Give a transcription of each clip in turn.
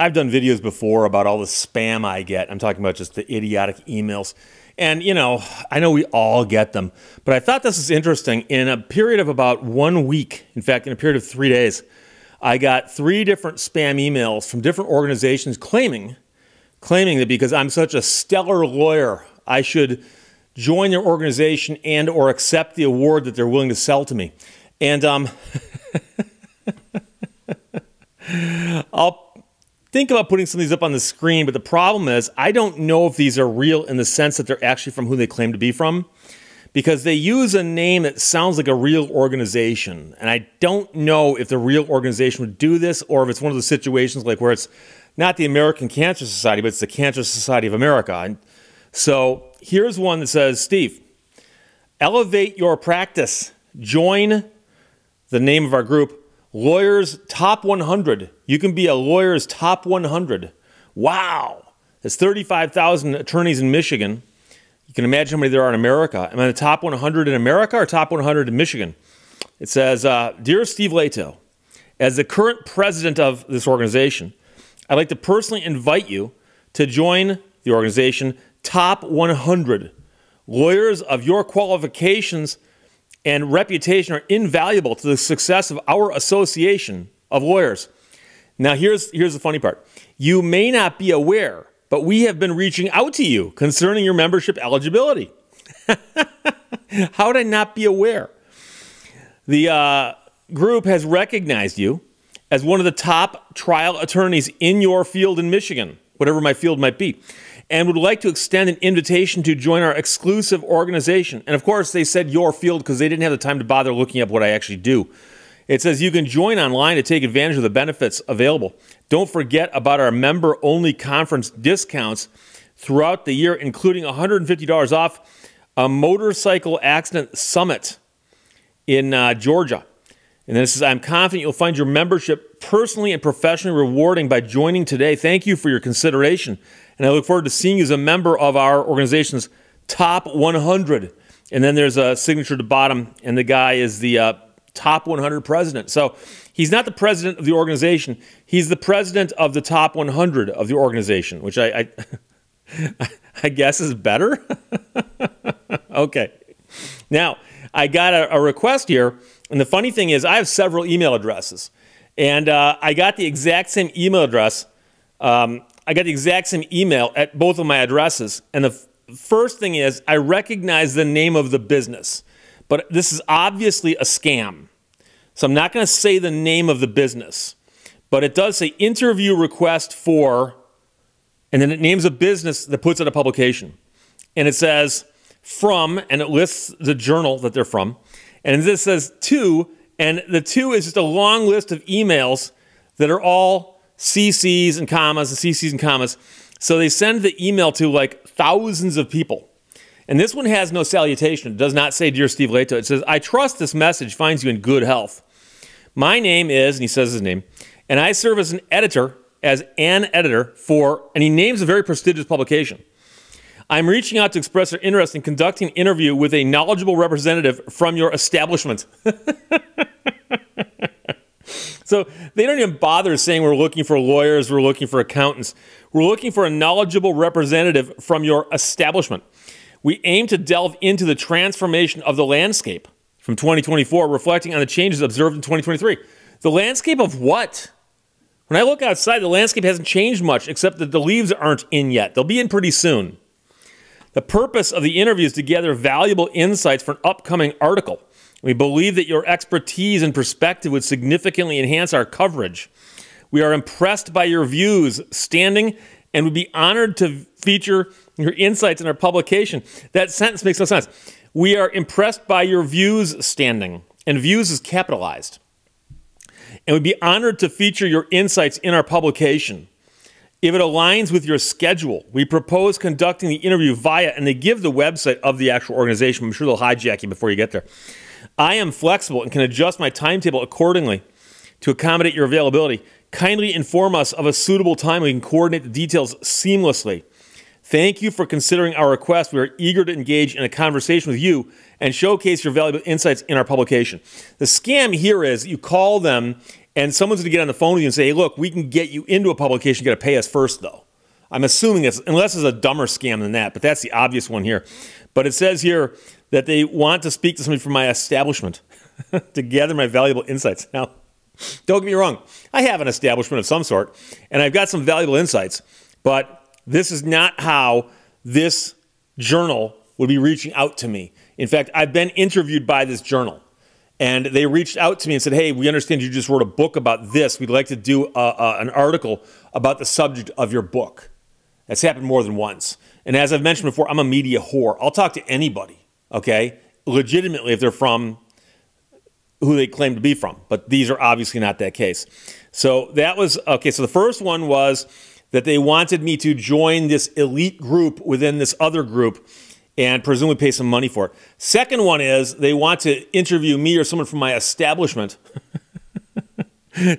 I've done videos before about all the spam I get. I'm talking about just the idiotic emails. And, you know, I know we all get them, but I thought this was interesting. In a period of about 1 week, in fact, in a period of 3 days, I got 3 different spam emails from different organizations claiming that because I'm such a stellar lawyer, I should join their organization and or accept the award that they're willing to sell to me. And I'll think about putting some of these up on the screen, but the problem is I don't know if these are real in the sense that they're actually from who they claim to be from, because they use a name that sounds like a real organization. And I don't know if the real organization would do this, or if it's one of those situations like where it's not the American Cancer Society, but it's the Cancer Society of America. And so here's one that says, Steve, elevate your practice. Join the name of our group, Lawyers Top 100. You can be a lawyer's top 100. Wow. There's 35,000 attorneys in Michigan. You can imagine how many there are in America. Am I in the top 100 in America or top 100 in Michigan? It says, Dear Steve Lehto, as the current president of this organization, I'd like to personally invite you to join the organization Top 100. Lawyers of your qualifications and reputation are invaluable to the success of our association of lawyers. Now, here's the funny part. You may not be aware, but we have been reaching out to you concerning your membership eligibility. How would I not be aware? The group has recognized you as one of the top trial attorneys in your field in Michigan, whatever my field might be, and would like to extend an invitation to join our exclusive organization. And of course, they said your field because they didn't have the time to bother looking up what I actually do. It says you can join online to take advantage of the benefits available. Don't forget about our member-only conference discounts throughout the year, including $150 off a motorcycle accident summit in Georgia. And then it says, I'm confident you'll find your membership personally and professionally rewarding by joining today. Thank you for your consideration. And I look forward to seeing you as a member of our organization's top 100. And then there's a signature at the bottom, and the guy is the top 100 president. So he's not the president of the organization. He's the president of the top 100 of the organization, which I guess is better. Okay. Now, I got a request here. And the funny thing is I have several email addresses. And I got the exact same email address. I got the exact same email at both of my addresses. And the first thing is I recognize the name of the business. But this is obviously a scam. So I'm not going to say the name of the business. But it does say interview request for, and then it names a business that puts out a publication. And it says from, and it lists the journal that they're from. And this says to, and the to is just a long list of emails that are all CCs and commas and CCs and commas. So they send the email to like thousands of people. And this one has no salutation. It does not say, Dear Steve Lehto. It says, I trust this message finds you in good health. My name is, and he says his name, and I serve as an editor for, and he names a very prestigious publication. I'm reaching out to express their interest in conducting an interview with a knowledgeable representative from your establishment. So they don't even bother saying we're looking for lawyers, we're looking for accountants. We're looking for a knowledgeable representative from your establishment. We aim to delve into the transformation of the landscape from 2024, reflecting on the changes observed in 2023. The landscape of what? When I look outside, the landscape hasn't changed much, except that the leaves aren't in yet. They'll be in pretty soon. The purpose of the interview is to gather valuable insights for an upcoming article. We believe that your expertise and perspective would significantly enhance our coverage. We are impressed by your views, standing, and would be honored to feature your insights in our publication. That sentence makes no sense. We are impressed by your views, standing, and views is capitalized. And would be honored to feature your insights in our publication. If it aligns with your schedule, we propose conducting the interview via, and they give the website of the actual organization. I'm sure they'll hijack you before you get there. I am flexible and can adjust my timetable accordingly to accommodate your availability. Kindly inform us of a suitable time. We can coordinate the details seamlessly. Thank you for considering our request. We are eager to engage in a conversation with you and showcase your valuable insights in our publication. The scam here is you call them And someone's going to get on the phone with you and say, hey, look, we can get you into a publication. You got to pay us first, though. I'm assuming it's, unless it's a dumber scam than that, but that's the obvious one here. But it says here that they want to speak to somebody from my establishment to gather my valuable insights. Now, don't get me wrong. I have an establishment of some sort, and I've got some valuable insights, but this is not how this journal would be reaching out to me. In fact, I've been interviewed by this journal, and they reached out to me and said, hey, we understand you just wrote a book about this. We'd like to do an article about the subject of your book. That's happened more than once. And as I've mentioned before, I'm a media whore. I'll talk to anybody, okay, legitimately if they're from who they claim to be from. But these are obviously not that case. So that was, okay, so the first one was that they wanted me to join this elite group within this other group and presumably pay some money for it. Second one is they want to interview me or someone from my establishment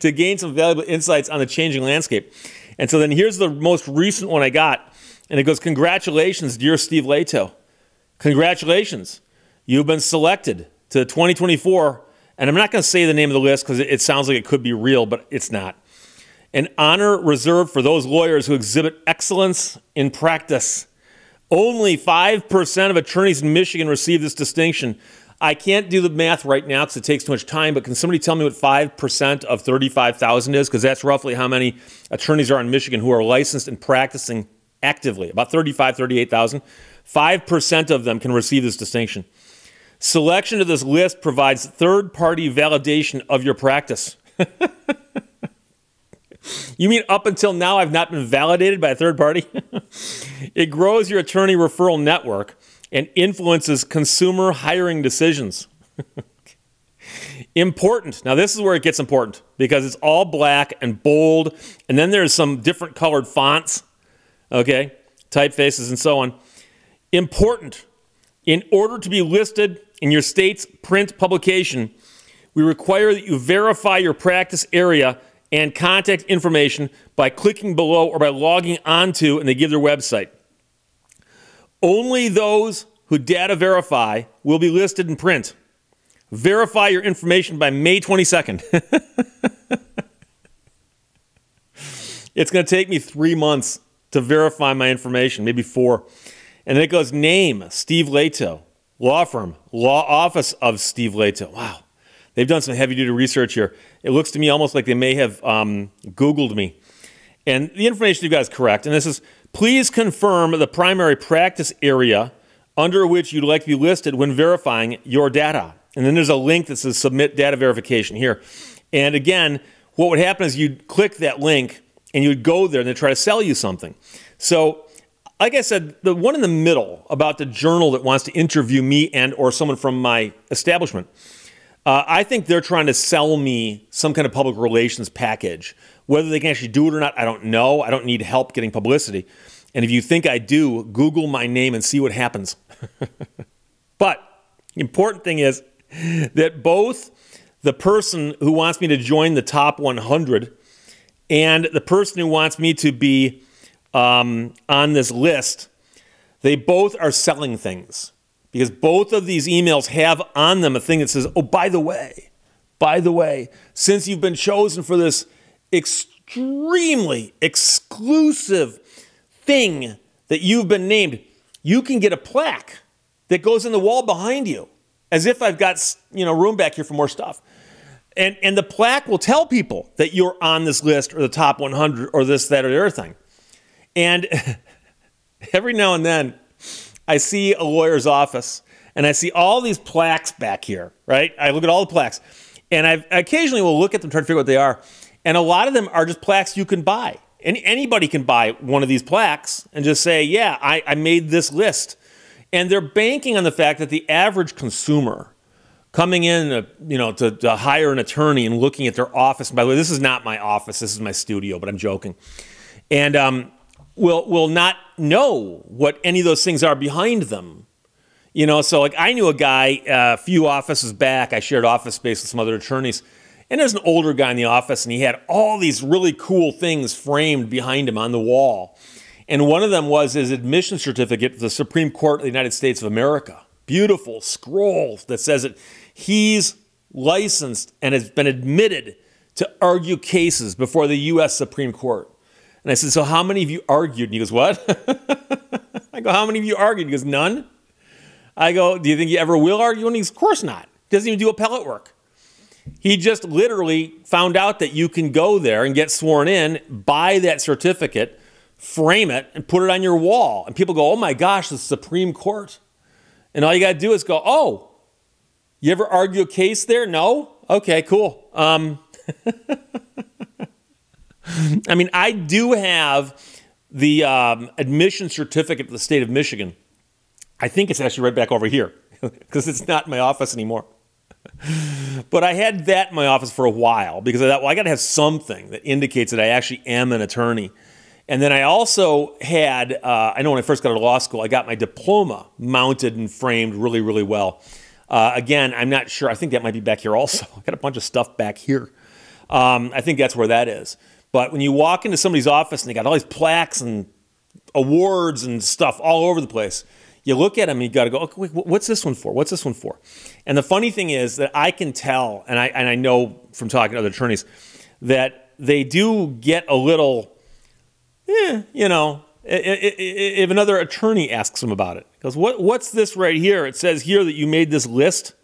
to gain some valuable insights on the changing landscape. And so then here's the most recent one I got, and it goes, congratulations, dear Steve Lehto. Congratulations. You've been selected to 2024, and I'm not going to say the name of the list because it sounds like it could be real, but it's not. An honor reserved for those lawyers who exhibit excellence in practice. Only 5% of attorneys in Michigan receive this distinction. I can't do the math right now because it takes too much time, but can somebody tell me what 5% of 35,000 is? Because that's roughly how many attorneys are in Michigan who are licensed and practicing actively. About 35, 38,000. 5% of them can receive this distinction. Selection to this list provides third-party validation of your practice. You mean up until now I've not been validated by a third party? It grows your attorney referral network and influences consumer hiring decisions. Important. Now this is where it gets important because it's all black and bold, and then there's some different colored fonts, okay, typefaces and so on. Important. In order to be listed in your state's print publication, we require that you verify your practice area and contact information by clicking below or by logging onto, and they give their website. Only those who data verify will be listed in print. Verify your information by May 22nd. It's going to take me 3 months to verify my information, maybe 4. And then it goes name, Steve Lehto, law firm, law office of Steve Lehto. Wow. They've done some heavy-duty research here. It looks to me almost like they may have Googled me. And the information you've got is correct. And this is, please confirm the primary practice area under which you'd like to be listed when verifying your data. And then there's a link that says submit data verification here. And again, what would happen is you'd click that link and you'd go there and they'd try to sell you something. So, like I said, the one in the middle about the journal that wants to interview me and or someone from my establishment, I think they're trying to sell me some kind of public relations package. Whether they can actually do it or not, I don't know. I don't need help getting publicity. And if you think I do, Google my name and see what happens. But the important thing is that both the person who wants me to join the top 100 and the person who wants me to be on this list, they both are selling things. Because both of these emails have on them a thing that says, oh, by the way, since you've been chosen for this extremely exclusive thing that you've been named, you can get a plaque that goes in the wall behind you, as if I've got, room back here for more stuff. And the plaque will tell people that you're on this list or the top 100 or this, that, or the other thing. And every now and then, I see a lawyer's office, and I see all these plaques back here, right? I look at all the plaques, and I occasionally will look at them, try to figure out what they are, and a lot of them are just plaques you can buy. Anybody can buy one of these plaques and just say, yeah, I made this list. And they're banking on the fact that the average consumer coming in, to hire an attorney and looking at their office, and by the way, this is not my office, this is my studio, but I'm joking, and will not know what any of those things are behind them. So like I knew a guy a few offices back, I shared office space with some other attorneys, and there's an older guy in the office, and he had all these really cool things framed behind him on the wall. And one of them was his admission certificate for the Supreme Court of the United States of America. Beautiful scroll that says that he's licensed and has been admitted to argue cases before the U.S. Supreme Court. And I said, so how many of you argued? And he goes, what? I go, how many of you argued? He goes, none. I go, do you think you ever will argue? And he goes, of course not. Doesn't even do appellate work. He just literally found out that you can go there and get sworn in, buy that certificate, frame it, and put it on your wall. And people go, oh my gosh, the Supreme Court. And all you got to do is go, oh, you ever argue a case there? No? Okay, cool. I mean, I do have the admission certificate of the state of Michigan. I think it's actually right back over here because it's not in my office anymore. But I had that in my office for a while because I thought, well, I got to have something that indicates that I actually am an attorney. And then I also had, I know when I first got to law school, I got my diploma mounted and framed really, really well. Again, I'm not sure. I think that might be back here also. I got a bunch of stuff back here. I think that's where that is. But when you walk into somebody's office and they got all these plaques and awards and stuff all over the place, you look at them and you got to go, okay, wait, what's this one for? What's this one for? And the funny thing is that I can tell, and I know from talking to other attorneys, that they do get a little, you know, if another attorney asks them about it. Because what's this right here? It says here that you made this list.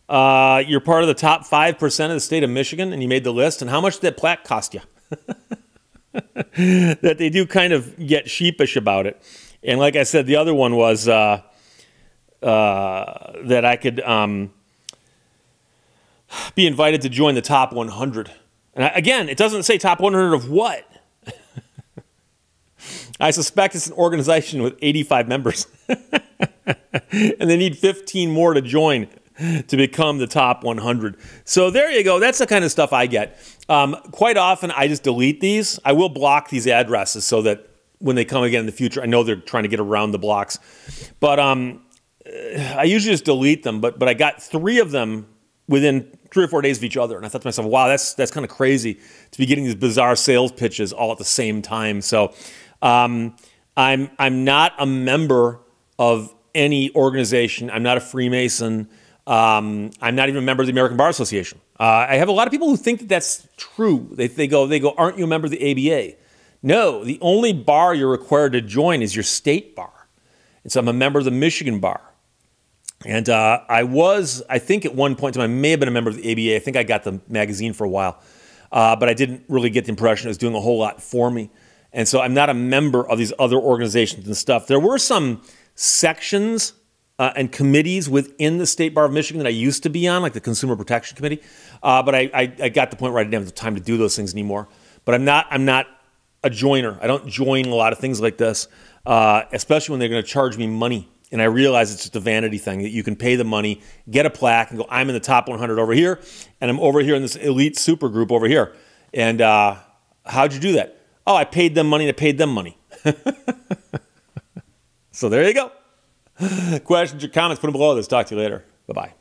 You're part of the top 5% of the state of Michigan, and you made the list. And how much did that plaque cost you? That they do kind of get sheepish about it. And like I said, the other one was that I could be invited to join the top 100. And again, it doesn't say top 100 of what. I suspect it's an organization with 85 members. And they need 15 more to join to become the top 100. So there you go. That's the kind of stuff I get. Quite often, I just delete these. I will block these addresses so that when they come again in the future, I know they're trying to get around the blocks. But I usually just delete them. But I got 3 of them within 3 or 4 days of each other. And I thought to myself, wow, that's kind of crazy to be getting these bizarre sales pitches all at the same time. So I'm not a member of any organization. I'm not a Freemason. I'm not even a member of the American Bar Association. I have a lot of people who think that that's true. They go, aren't you a member of the ABA? No, the only bar you're required to join is your state bar. And so I'm a member of the Michigan Bar. And I think at one point in time, I may have been a member of the ABA. I think I got the magazine for a while. But I didn't really get the impression it was doing a whole lot for me. And so I'm not a member of these other organizations and stuff. There were some sections and committees within the State Bar of Michigan that I used to be on, like the Consumer Protection Committee. But I got to the point where I didn't have the time to do those things anymore. But I'm not a joiner. I don't join a lot of things like this, especially when they're going to charge me money. And I realize it's just a vanity thing, that you can pay the money, get a plaque, and go, I'm in the top 100 over here, and I'm over here in this elite super group over here. And how'd you do that? Oh, I paid them money and I paid them money. So there you go. Questions or comments, put them below. Let's talk to you later. Bye-bye.